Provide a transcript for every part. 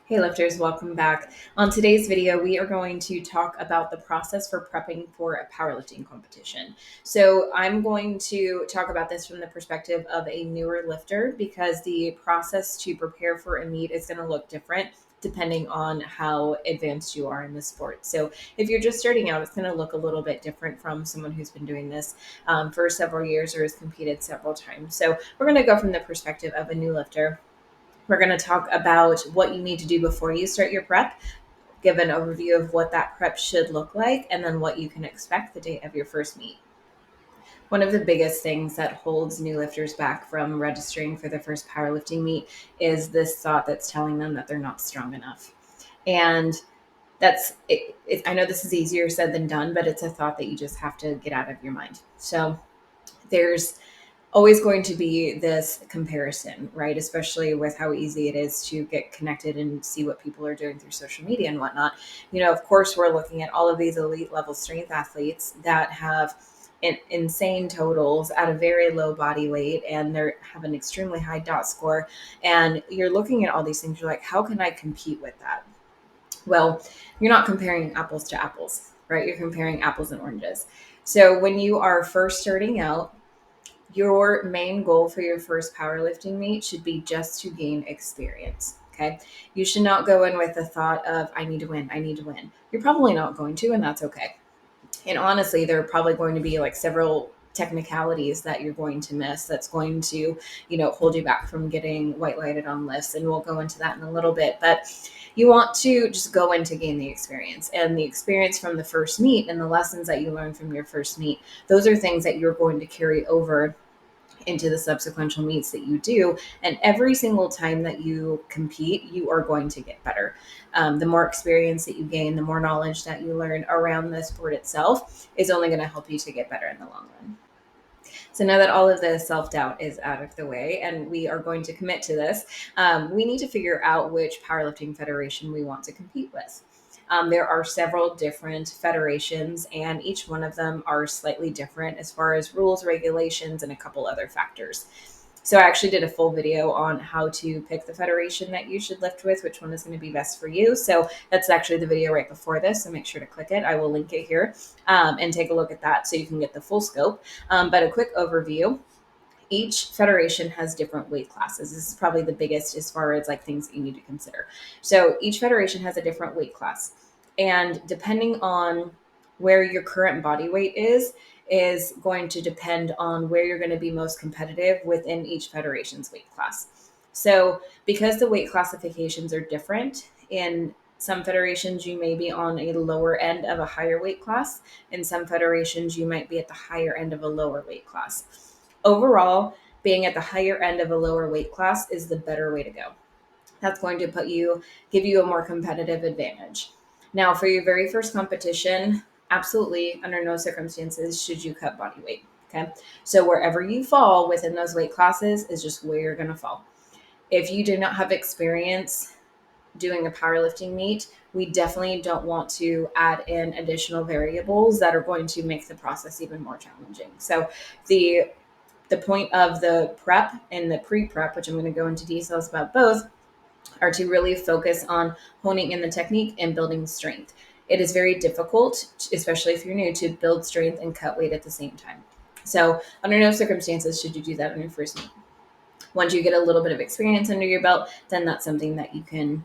Hey lifters, welcome back. On today's video, we are going to talk about the process for prepping for a powerlifting competition. So I'm going to talk about this from the perspective of a newer lifter because the process to prepare for a meet is going to look different depending on how advanced you are in the sport. So if you're just starting out, it's going to look a little bit different from someone who's been doing this for several years or has competed several times. So we're going to go from the perspective of a new lifter. We're going to talk about what you need to do before you start your prep, give an overview of what that prep should look like, and then what you can expect the day of your first meet. One of the biggest things that holds new lifters back from registering for their first powerlifting meet is this thought that's telling them that they're not strong enough. And that's it. I know this is easier said than done, but it's a thought that you just have to get out of your mind. So there's always going to be this comparison, right? Especially with how easy it is to get connected and see what people are doing through social media and whatnot. Of course, we're looking at all of these elite level strength athletes that have insane totals at a very low body weight and they have an extremely high dot score. And you're looking at all these things, you're like, how can I compete with that? Well, you're not comparing apples to apples, right? You're comparing apples and oranges. So when you are first starting out, your main goal for your first powerlifting meet should be just to gain experience. Okay. You should not go in with the thought of, I need to win. I need to win. You're probably not going to, and that's okay. And honestly, there are probably going to be like several technicalities that you're going to miss that's going to, hold you back from getting white lighted on lifts. And we'll go into that in a little bit. But you want to just go in to gain the experience, and the experience from the first meet and the lessons that you learn from your first meet. Those are things that you're going to carry over into the subsequent meets that you do. And every single time that you compete, you are going to get better. The more experience that you gain, the more knowledge that you learn around the sport itself is only going to help you to get better in the long run. So now that all of the self-doubt is out of the way and we are going to commit to this, we need to figure out which powerlifting federation we want to compete with. There are several different federations, and each one of them are slightly different as far as rules, regulations, and a couple other factors. So I actually did a full video on how to pick the federation that you should lift with, which one is going to be best for you. So that's actually the video right before this, so make sure to click it. I will link it here and take a look at that so you can get the full scope. But a quick overview. Each federation has different weight classes. This is probably the biggest as far as like things that you need to consider. So each federation has a different weight class. And depending on where your current body weight is going to depend on where you're going to be most competitive within each federation's weight class. So because the weight classifications are different, in some federations you may be on a lower end of a higher weight class. In some federations you might be at the higher end of a lower weight class. Overall, being at the higher end of a lower weight class is the better way to go. That's going to give you a more competitive advantage. Now, for your very first competition, absolutely, under no circumstances should you cut body weight. Okay. So wherever you fall within those weight classes is just where you're going to fall. If you do not have experience doing a powerlifting meet, we definitely don't want to add in additional variables that are going to make the process even more challenging. So the point of the prep and the pre-prep, which I'm going to go into details about both, are to really focus on honing in the technique and building strength. It is very difficult, especially if you're new, to build strength and cut weight at the same time. So under no circumstances should you do that on your first meet. Once you get a little bit of experience under your belt, then that's something that you can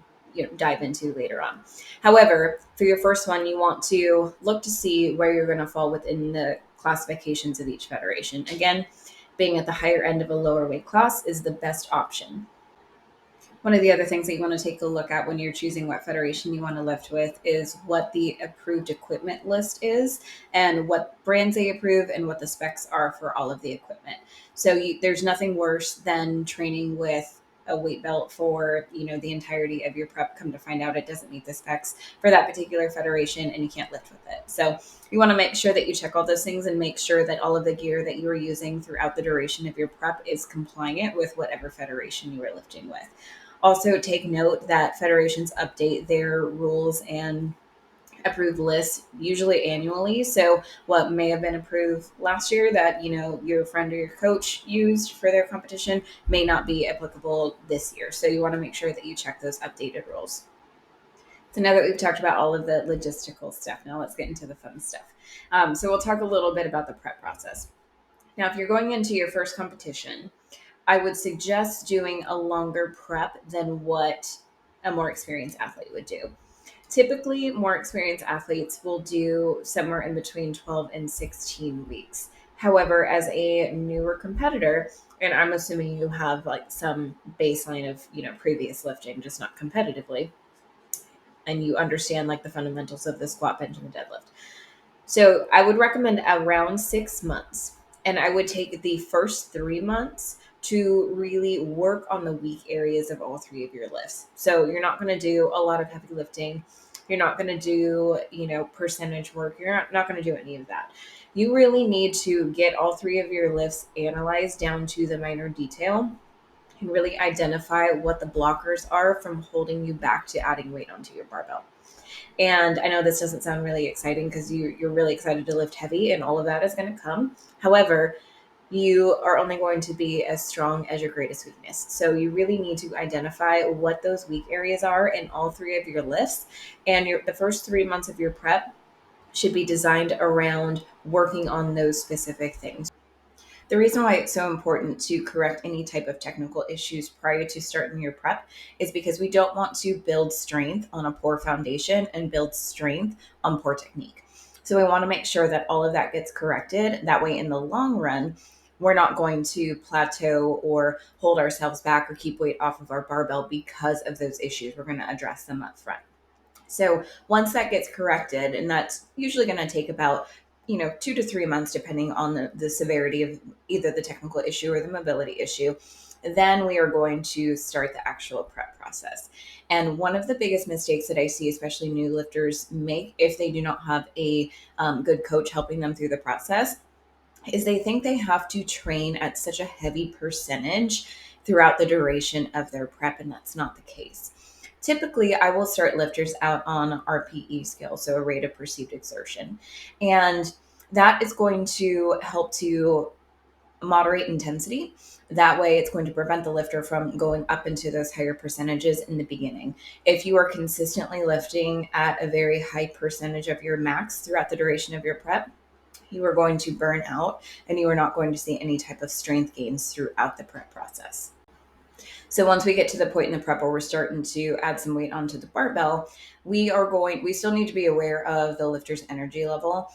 dive into later on. However, for your first one, you want to look to see where you're going to fall within the classifications of each federation. Again, being at the higher end of a lower weight class is the best option. One of the other things that you want to take a look at when you're choosing what federation you want to lift with is what the approved equipment list is and what brands they approve and what the specs are for all of the equipment. So there's nothing worse than training with a weight belt for the entirety of your prep. Come to find out it doesn't meet the specs for that particular federation and you can't lift with it. So you want to make sure that you check all those things and make sure that all of the gear that you are using throughout the duration of your prep is compliant with whatever federation you are lifting with. Also, take note that federations update their rules and approved lists usually annually. So what may have been approved last year that your friend or your coach used for their competition may not be applicable this year. So you want to make sure that you check those updated rules. So now that we've talked about all of the logistical stuff, now let's get into the fun stuff. So we'll talk a little bit about the prep process. Now, if you're going into your first competition, I would suggest doing a longer prep than what a more experienced athlete would do. Typically, more experienced athletes will do somewhere in between 12 and 16 weeks. However, as a newer competitor, and I'm assuming you have like some baseline of, previous lifting, just not competitively, and you understand like the fundamentals of the squat, bench, and the deadlift. So I would recommend around 6 months. And I would take the first 3 months to really work on the weak areas of all three of your lifts. So you're not going to do a lot of heavy lifting. You're not going to do, percentage work. You're not going to do any of that. You really need to get all three of your lifts analyzed down to the minor detail and really identify what the blockers are from holding you back to adding weight onto your barbell. And I know this doesn't sound really exciting because you're really excited to lift heavy and all of that is going to come. However, you are only going to be as strong as your greatest weakness. So you really need to identify what those weak areas are in all three of your lifts. And the first 3 months of your prep should be designed around working on those specific things. The reason why it's so important to correct any type of technical issues prior to starting your prep is because we don't want to build strength on a poor foundation and build strength on poor technique. So we want to make sure that all of that gets corrected. That way, in the long run, we're not going to plateau or hold ourselves back or keep weight off of our barbell because of those issues. We're going to address them up front. So once that gets corrected, and that's usually going to take about 2 to 3 months, depending on the severity of either the technical issue or the mobility issue, then we are going to start the actual prep process. And one of the biggest mistakes that I see, especially new lifters make if they do not have a good coach helping them through the process, is they think they have to train at such a heavy percentage throughout the duration of their prep, and that's not the case. Typically, I will start lifters out on RPE scale, so a rate of perceived exertion. And that is going to help to moderate intensity. That way, it's going to prevent the lifter from going up into those higher percentages in the beginning. If you are consistently lifting at a very high percentage of your max throughout the duration of your prep, you are going to burn out and you are not going to see any type of strength gains throughout the prep process. So once we get to the point in the prep where we're starting to add some weight onto the barbell, we still need to be aware of the lifter's energy level,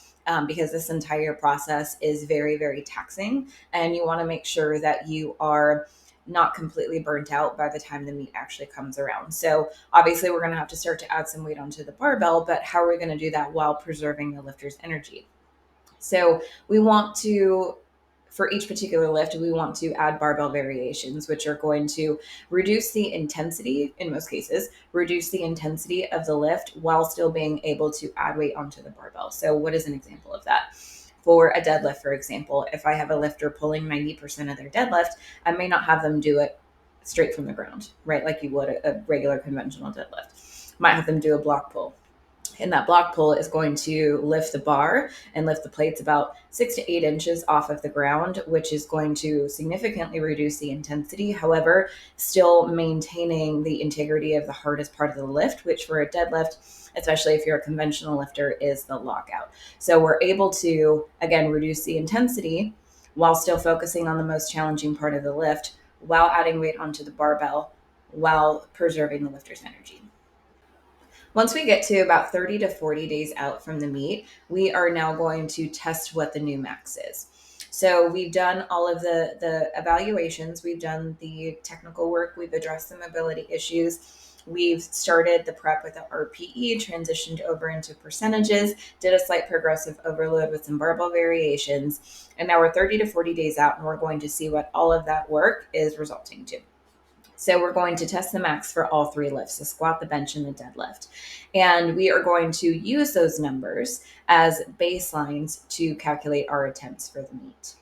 because this entire process is very, very taxing. And you want to make sure that you are not completely burnt out by the time the meet actually comes around. So obviously we're going to have to start to add some weight onto the barbell, but how are we going to do that while preserving the lifter's energy? So we want to, for each particular lift, we want to add barbell variations, which are going to reduce the intensity, in most cases, reduce the intensity of the lift while still being able to add weight onto the barbell. So what is an example of that? For a deadlift, for example, if I have a lifter pulling 90% of their deadlift, I may not have them do it straight from the ground, right? Like you would a regular conventional deadlift. Might have them do a block pull. And that block pull is going to lift the bar and lift the plates about 6 to 8 inches off of the ground, which is going to significantly reduce the intensity. However, still maintaining the integrity of the hardest part of the lift, which for a deadlift, especially if you're a conventional lifter, is the lockout. So we're able to, again, reduce the intensity while still focusing on the most challenging part of the lift, while adding weight onto the barbell, while preserving the lifter's energy. Once we get to about 30 to 40 days out from the meet, we are now going to test what the new max is. So we've done all of the evaluations, we've done the technical work, we've addressed the mobility issues, we've started the prep with the RPE, transitioned over into percentages, did a slight progressive overload with some barbell variations, and now we're 30 to 40 days out and we're going to see what all of that work is resulting to. So we're going to test the max for all three lifts, the squat, the bench, and the deadlift. And we are going to use those numbers as baselines to calculate our attempts for the meet.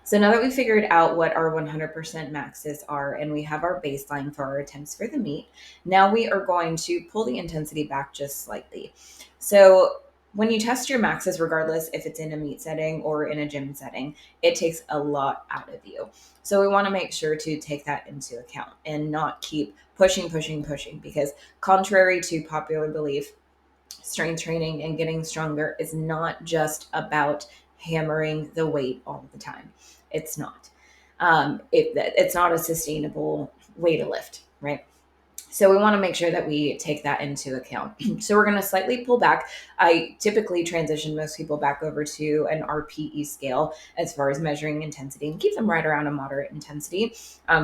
So now that we figured out what our 100% maxes are and we have our baseline for our attempts for the meet, now we are going to pull the intensity back just slightly. So when you test your maxes, regardless if it's in a meet setting or in a gym setting, it takes a lot out of you. So we want to make sure to take that into account and not keep pushing, pushing, pushing, because contrary to popular belief, strength training and getting stronger is not just about hammering the weight all the time. It's not. It's not a sustainable way to lift, right? So we want to make sure that we take that into account. So we're going to slightly pull back. I typically transition most people back over to an RPE scale as far as measuring intensity, and keep them right around a moderate intensity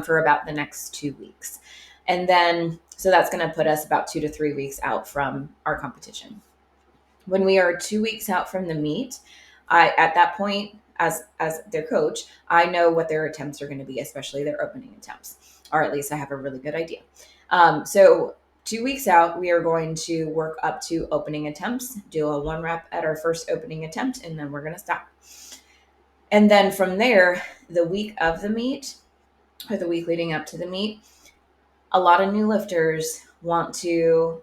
for about the next 2 weeks. And then, so that's going to put us about 2 to 3 weeks out from our competition. When we are 2 weeks out from the meet, at that point, as their coach, I know what their attempts are going to be, especially their opening attempts, or at least I have a really good idea. So 2 weeks out, we are going to work up to opening attempts, do a 1 rep at our first opening attempt, and then we're going to stop. And then from there, the week of the meet, or the week leading up to the meet, a lot of new lifters want to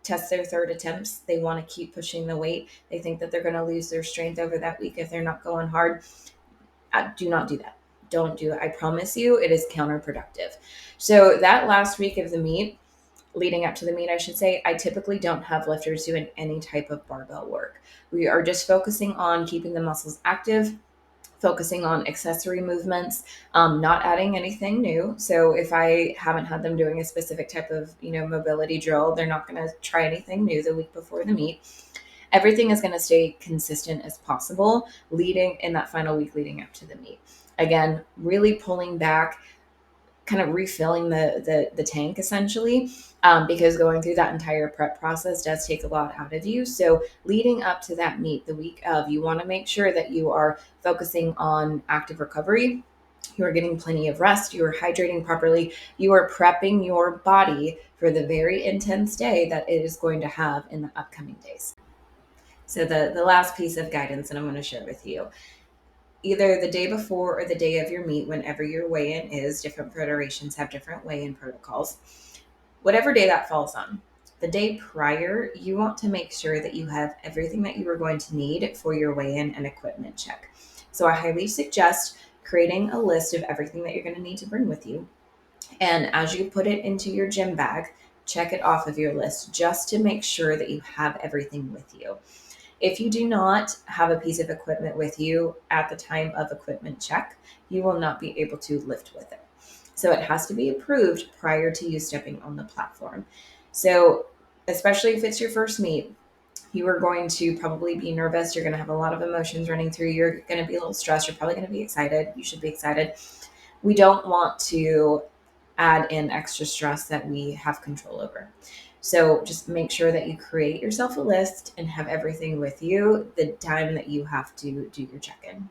test their third attempts. They want to keep pushing the weight. They think that they're going to lose their strength over that week if they're not going hard. Do not do that. Don't do it. I promise you, it is counterproductive. So that last week of the meet, leading up to the meet, I should say, I typically don't have lifters doing any type of barbell work. We are just focusing on keeping the muscles active, focusing on accessory movements, not adding anything new. So if I haven't had them doing a specific type of, mobility drill, they're not going to try anything new the week before the meet. Everything is going to stay consistent as possible leading in that final week leading up to the meet. Again, really pulling back, kind of refilling the tank essentially, because going through that entire prep process does take a lot out of you. So leading up to that meet the week of, you want to make sure that you are focusing on active recovery. You are getting plenty of rest. You are hydrating properly. You are prepping your body for the very intense day that it is going to have in the upcoming days. So the last piece of guidance that I'm going to share with you, either the day before or the day of your meet, whenever your weigh-in is, different federations have different weigh-in protocols. Whatever day that falls on, the day prior, you want to make sure that you have everything that you are going to need for your weigh-in and equipment check. So I highly suggest creating a list of everything that you're going to need to bring with you. And as you put it into your gym bag, check it off of your list just to make sure that you have everything with you. If you do not have a piece of equipment with you at the time of equipment check, you will not be able to lift with it. So it has to be approved prior to you stepping on the platform. So especially if it's your first meet, you are going to probably be nervous. You're going to have a lot of emotions running through. You're going to be a little stressed. You're probably going to be excited. You should be excited. We don't want to add in extra stress that we have control over. So just make sure that you create yourself a list and have everything with you the time that you have to do your check-in.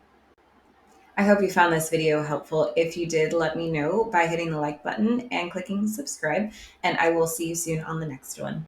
I hope you found this video helpful. If you did, let me know by hitting the like button and clicking subscribe, and I will see you soon on the next one.